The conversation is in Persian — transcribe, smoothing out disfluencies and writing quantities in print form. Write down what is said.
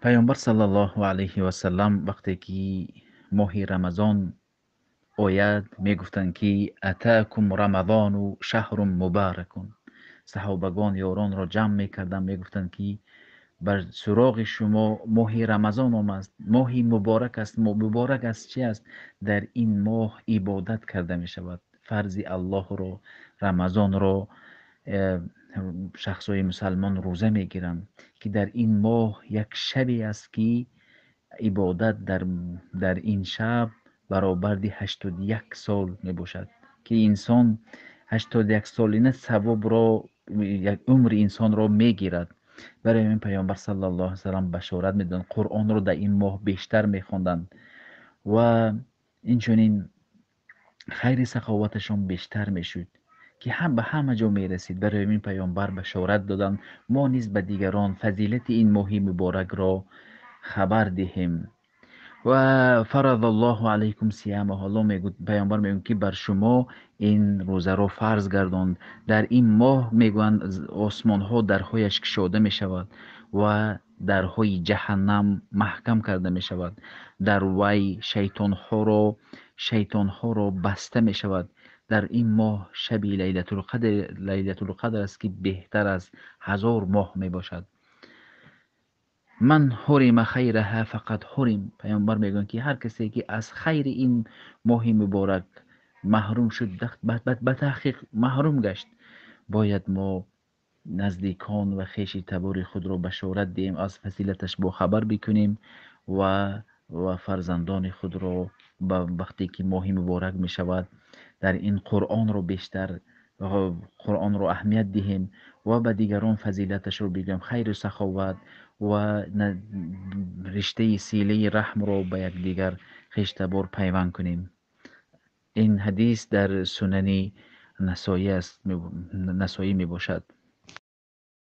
پیامبر صلی الله علیه و سلم وقتی که ماه رمضان آید میگفتند که اتاکم رمضان و شهر مبارک. صحابگان یاران را جمع میکردند میگفتند که بر سراغ شما ماه رمضان آمد، ماه مبارک است. مبارک است چی است؟ در این ماه عبادت کرده می شود. فرض الله رو، رمضان رو شخصای مسلمان روزه می گیرند که در این ماه یک شبی است که عبادت در این شب برآورد 81 سال می باشد که انسان 81 سالینه ثواب را، یک عمر انسان را می گیرد. برای این پیامبر صلی الله علیه و سلم بشارت میدن، قرآن رو در این ماه بیشتر میخواندند و اینچنین خیر سخاوتشان بیشتر میشد که هم به همه جا میرسید. برای این پیامبر بشارت دادن ما نیز به دیگران فضیلت این ماه مبارک را خبر دهیم. و فرض الله علیکم صیامه، الله میگوید، پیامبر میگوید که بر شما این روزه را فرض گرداند. در این ماه میگویند آسمان ها درهایش گشاده می شود و درهای جهنم محکم کرده می شود، در وی شیطان ها را بسته می شود. در این ماه شبی لیلت القدر است که بهتر از 1000 ماه می باشد. من حرم خیرها فقط حرم. پیامبر میگن که هر کسی که از خیر این ماه مبارک محروم شد به تحقیق محروم گشت. باید ما نزدیکان و خویش تبار خود را بشارت دهیم، از فضیلتش با خبر بکنیم و فرزندان خود را وقتی که ماه مبارک می شود در این قرآن رو بیشتر، قرآن رو اهمیت دهیم و به دیگران فضیلتش رو بگیم، خیر و سخاوت و رشته سیله رحم رو به یک دیگر خویش تبار پیوند کنیم. این حدیث در سنن نسائی است، نسائی می باشد.